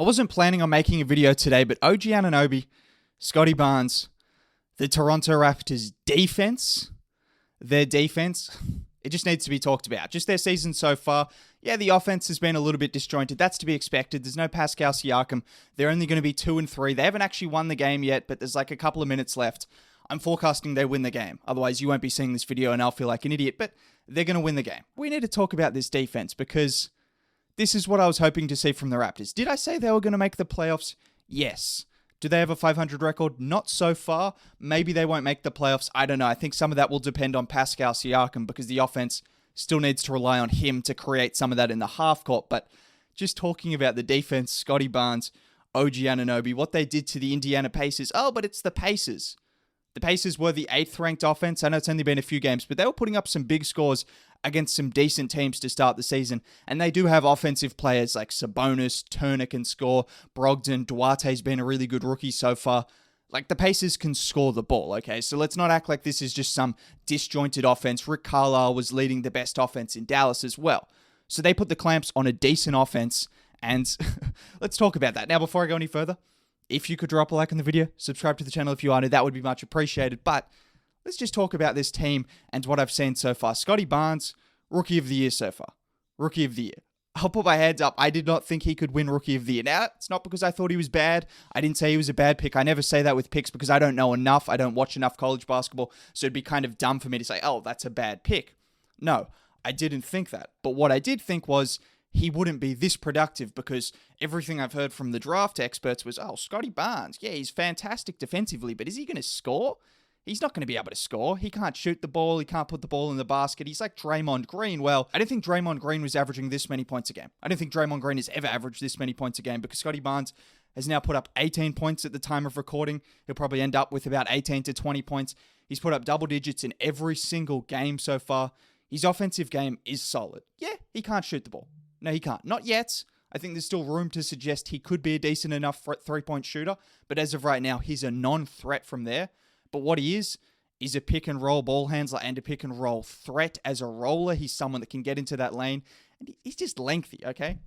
I wasn't planning on making a video today, but OG Anunoby, Scotty Barnes, the Toronto Raptors their defense, it just needs to be talked about. Just their season so far. Yeah, the offense has been a little bit disjointed. That's to be expected. There's no Pascal Siakam. They're only going to be 2-3. They haven't actually won the game yet, but there's like a couple of minutes left. I'm forecasting they win the game. Otherwise, you won't be seeing this video and I'll feel like an idiot, but they're going to win the game. We need to talk about this defense because this is what I was hoping to see from the Raptors. Did I say they were going to make the playoffs? Yes. Do they have a 500 record? Not so far. Maybe they won't make the playoffs. I don't know. I think some of that will depend on Pascal Siakam because the offense still needs to rely on him to create some of that in the half court. But just talking about the defense, Scotty Barnes, OG Anunoby, what they did to the Indiana Pacers. Oh, but it's the Pacers. The Pacers were the 8th ranked offense. I know it's only been a few games, but they were putting up some big scores against some decent teams to start the season. And they do have offensive players like Sabonis, Turner can score, Brogdon, Duarte's been a really good rookie so far. Like, the Pacers can score the ball, okay? So let's not act like this is just some disjointed offense. Rick Carlisle was leading the best offense in Dallas as well. So they put the clamps on a decent offense, and let's talk about that. Now, before I go any further, if you could drop a like on the video, subscribe to the channel if you are new, that would be much appreciated. But let's just talk about this team and what I've seen so far. Scotty Barnes, Rookie of the Year so far. Rookie of the Year. I'll put my hands up. I did not think he could win Rookie of the Year. Now, it's not because I thought he was bad. I didn't say he was a bad pick. I never say that with picks because I don't know enough. I don't watch enough college basketball. So it'd be kind of dumb for me to say, oh, that's a bad pick. No, I didn't think that. But what I did think was he wouldn't be this productive because everything I've heard from the draft experts was, oh, Scotty Barnes, yeah, he's fantastic defensively, but is he going to score? He's not going to be able to score. He can't shoot the ball. He can't put the ball in the basket. He's like Draymond Green. Well, I didn't think Draymond Green was averaging this many points a game. I don't think Draymond Green has ever averaged this many points a game because Scotty Barnes has now put up 18 points at the time of recording. He'll probably end up with about 18 to 20 points. He's put up double digits in every single game so far. His offensive game is solid. Yeah, he can't shoot the ball. No, he can't. Not yet. I think there's still room to suggest he could be a decent enough three-point shooter, but as of right now, he's a non-threat from there. But what he is a pick-and-roll ball handler and a pick-and-roll threat as a roller. He's someone that can get into that lane, and he's just lengthy, okay?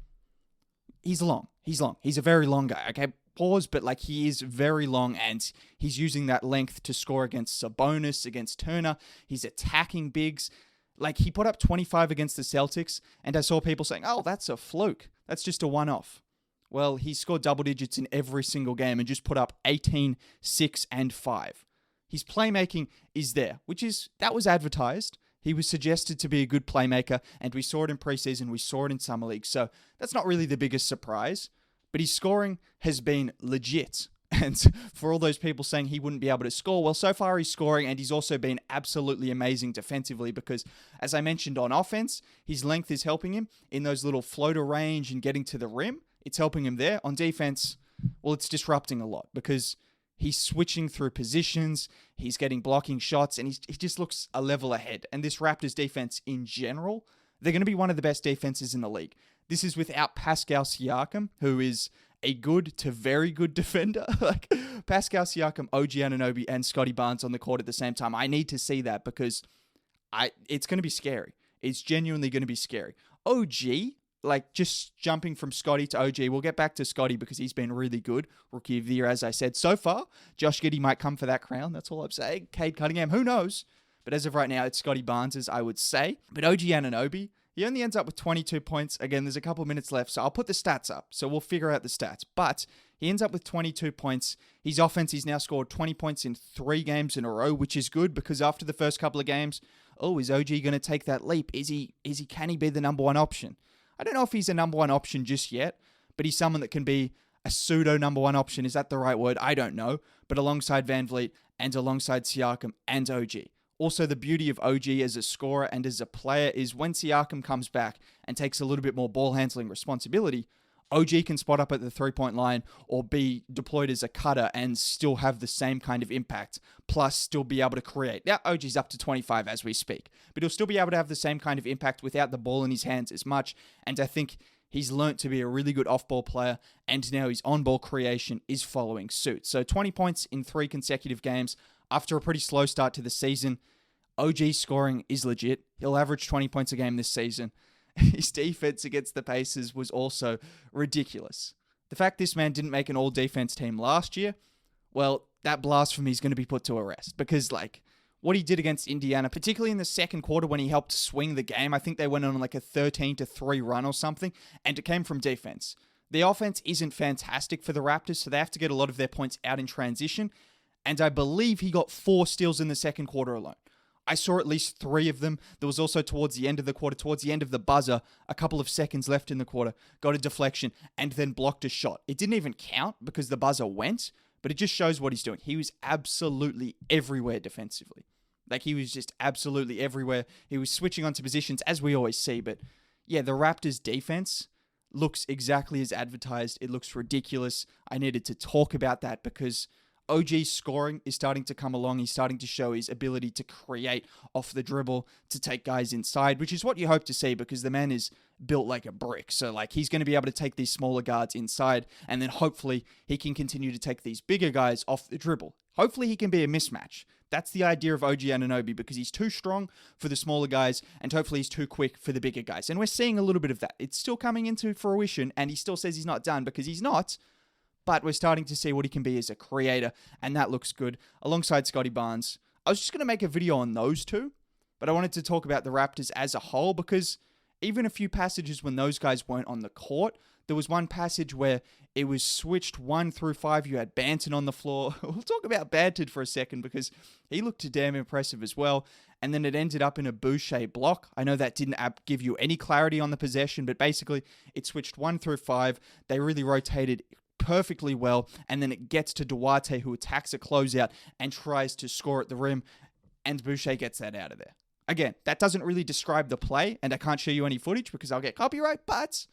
He's long. He's a very long guy, okay? Pause, but like he is very long, and he's using that length to score against Sabonis, against Turner. He's attacking bigs. Like, he put up 25 against the Celtics, and I saw people saying, oh, that's a fluke. That's just a one-off. Well, he scored double digits in every single game and just put up 18, 6, and 5. His playmaking is there, that was advertised. He was suggested to be a good playmaker, and we saw it in preseason, we saw it in Summer League, so that's not really the biggest surprise. But his scoring has been legit. And for all those people saying he wouldn't be able to score, well, so far he's scoring, and he's also been absolutely amazing defensively because, as I mentioned on offense, his length is helping him in those little floater range and getting to the rim. It's helping him there. On defense, well, it's disrupting a lot because he's switching through positions, he's getting blocking shots, and he just looks a level ahead. And this Raptors defense in general, they're going to be one of the best defenses in the league. This is without Pascal Siakam, who is a good to very good defender. Like Pascal Siakam, OG Anunoby, and Scotty Barnes on the court at the same time. I need to see that because it's going to be scary. It's genuinely going to be scary. OG, like just jumping from Scotty to OG, we'll get back to Scotty because he's been really good. Rookie of the Year, as I said. So far, Josh Giddey might come for that crown. That's all I'm saying. Cade Cunningham, who knows? But as of right now, it's Scotty Barnes, I would say. But OG Anunoby, he only ends up with 22 points. Again, there's a couple minutes left, so I'll put the stats up. So we'll figure out the stats. But he ends up with 22 points. His offense, he's now scored 20 points in 3 games in a row, which is good because after the first couple of games, oh, is OG going to take that leap? Can he be the number one option? I don't know if he's a number one option just yet, but he's someone that can be a pseudo number one option. Is that the right word? I don't know. But alongside VanVleet and alongside Siakam and OG. Also, the beauty of OG as a scorer and as a player is when Siakam comes back and takes a little bit more ball handling responsibility, OG can spot up at the three-point line or be deployed as a cutter and still have the same kind of impact, plus still be able to create. Now, OG's up to 25 as we speak, but he'll still be able to have the same kind of impact without the ball in his hands as much, and I think he's learnt to be a really good off-ball player, and now his on-ball creation is following suit. So 20 points in 3 consecutive games after a pretty slow start to the season. OG scoring is legit. He'll average 20 points a game this season. His defense against the Pacers was also ridiculous. The fact this man didn't make an all-defense team last year, well, that blasphemy is going to be put to a rest because, what he did against Indiana, particularly in the second quarter when he helped swing the game, I think they went on a 13-3 run or something, and it came from defense. The offense isn't fantastic for the Raptors, so they have to get a lot of their points out in transition, and I believe he got 4 steals in the second quarter alone. I saw at least 3 of them. There was also towards the end of the quarter, towards the end of the buzzer, a couple of seconds left in the quarter, got a deflection, and then blocked a shot. It didn't even count because the buzzer went, but it just shows what he's doing. He was absolutely everywhere defensively. He was just absolutely everywhere. He was switching onto positions, as we always see. But yeah, the Raptors' defense looks exactly as advertised. It looks ridiculous. I needed to talk about that because OG's scoring is starting to come along. He's starting to show his ability to create off the dribble, to take guys inside, which is what you hope to see because the man is built like a brick. So he's going to be able to take these smaller guards inside, and then hopefully he can continue to take these bigger guys off the dribble. Hopefully he can be a mismatch. That's the idea of OG Anunoby because he's too strong for the smaller guys and hopefully he's too quick for the bigger guys. And we're seeing a little bit of that. It's still coming into fruition and he still says he's not done because he's not. But we're starting to see what he can be as a creator and that looks good alongside Scotty Barnes. I was just going to make a video on those two, but I wanted to talk about the Raptors as a whole because even a few passages when those guys weren't on the court, there was one passage where it was switched 1 through 5. You had Banton on the floor. We'll talk about Banton for a second because he looked damn impressive as well. And then it ended up in a Boucher block. I know that didn't give you any clarity on the possession, but basically it switched 1 through 5. They really rotated perfectly well. And then it gets to Duarte, who attacks a closeout and tries to score at the rim. And Boucher gets that out of there. Again, that doesn't really describe the play, and I can't show you any footage because I'll get copyright, but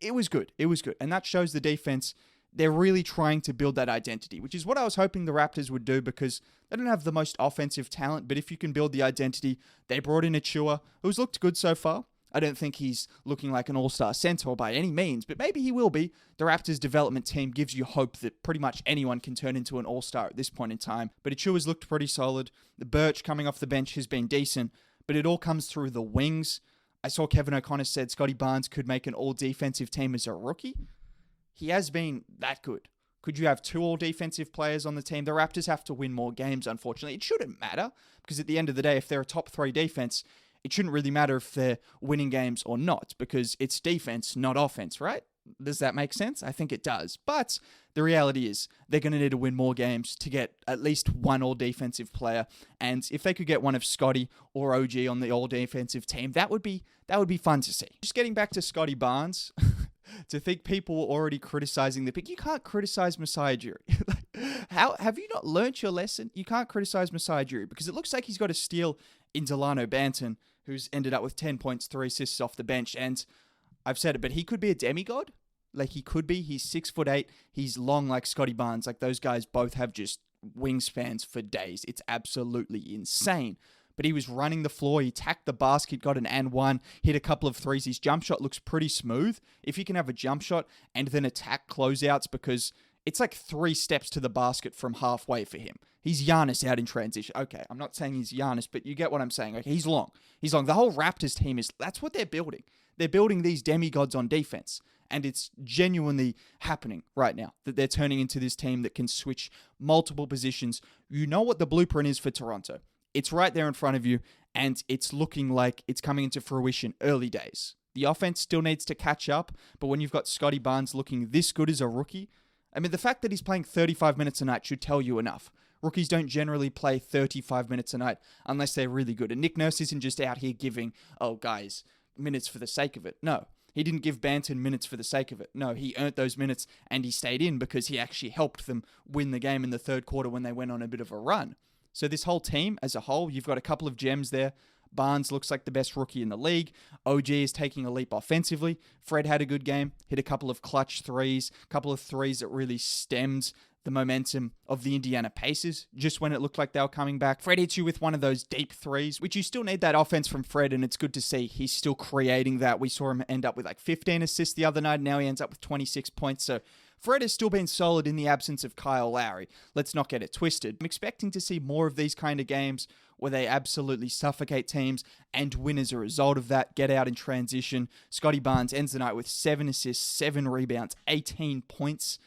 it was good. It was good. And that shows the defense, they're really trying to build that identity, which is what I was hoping the Raptors would do because they don't have the most offensive talent, but if you can build the identity, they brought in Achua, who's looked good so far. I don't think he's looking like an all-star center by any means, but maybe he will be. The Raptors development team gives you hope that pretty much anyone can turn into an all-star at this point in time. But Achua's looked pretty solid. The Birch coming off the bench has been decent, but it all comes through the wings. I saw Kevin O'Connor said Scotty Barnes could make an all-defensive team as a rookie. He has been that good. Could you have 2 all-defensive players on the team? The Raptors have to win more games, unfortunately. It shouldn't matter, because at the end of the day, if they're a top 3 defense, it shouldn't really matter if they're winning games or not, because it's defense, not offense, right? Does that make sense? I think it does. But the reality is they're going to need to win more games to get at least one all-defensive player. And if they could get one of Scotty or OG on the all-defensive team, that would be fun to see. Just getting back to Scotty Barnes, to think people were already criticizing the pick. You can't criticize Masai Ujiri. How have you not learnt your lesson? You can't criticize Masai Ujiri because it looks like he's got a steal in Delano Banton, who's ended up with 10 points, 3 assists off the bench. And I've said it, but he could be a demigod. He could be. He's 6'8". He's long like Scotty Barnes. Those guys both have just wingspans for days. It's absolutely insane. But he was running the floor. He tacked the basket, got an and one, hit a couple of threes. His jump shot looks pretty smooth. If he can have a jump shot and then attack closeouts, because it's 3 steps to the basket from halfway for him. He's Giannis out in transition. Okay, I'm not saying he's Giannis, but you get what I'm saying. Okay, he's long. He's long. The whole Raptors team that's what they're building. They're building these demigods on defense. And it's genuinely happening right now that they're turning into this team that can switch multiple positions. You know what the blueprint is for Toronto. It's right there in front of you, and it's looking like it's coming into fruition early days. The offense still needs to catch up, but when you've got Scotty Barnes looking this good as a rookie, I mean, the fact that he's playing 35 minutes a night should tell you enough. Rookies don't generally play 35 minutes a night unless they're really good. And Nick Nurse isn't just out here giving, guys, minutes for the sake of it. No. He didn't give Banton minutes for the sake of it. No, he earned those minutes and he stayed in because he actually helped them win the game in the third quarter when they went on a bit of a run. So this whole team as a whole, you've got a couple of gems there. Barnes looks like the best rookie in the league. OG is taking a leap offensively. Fred had a good game, hit a couple of clutch threes, a couple of threes that really stemmed the momentum of the Indiana Pacers just when it looked like they were coming back. Fred hits you with one of those deep threes, which you still need that offense from Fred, and it's good to see he's still creating that. We saw him end up with 15 assists the other night. Now he ends up with 26 points. So Fred has still been solid in the absence of Kyle Lowry. Let's not get it twisted. I'm expecting to see more of these kind of games where they absolutely suffocate teams and win as a result of that, get out in transition. Scotty Barnes ends the night with 7 assists, 7 rebounds, 18 points.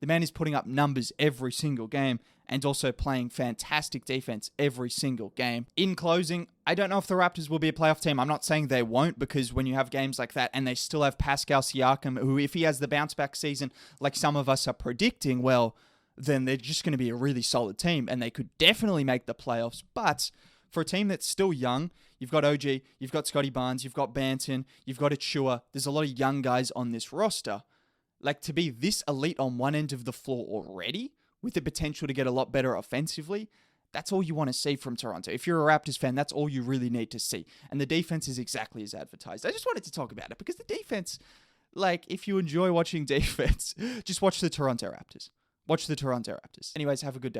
The man is putting up numbers every single game and also playing fantastic defense every single game. In closing, I don't know if the Raptors will be a playoff team. I'm not saying they won't, because when you have games like that and they still have Pascal Siakam, who if he has the bounce back season like some of us are predicting, well, then they're just going to be a really solid team and they could definitely make the playoffs. But for a team that's still young, you've got OG, you've got Scotty Barnes, you've got Banton, you've got Achua. There's a lot of young guys on this roster. Like, to be this elite on one end of the floor already, with the potential to get a lot better offensively, that's all you want to see from Toronto. If you're a Raptors fan, that's all you really need to see. And the defense is exactly as advertised. I just wanted to talk about it because the defense, like, if you enjoy watching defense, just watch the Toronto Raptors. Watch the Toronto Raptors. Anyways, have a good day.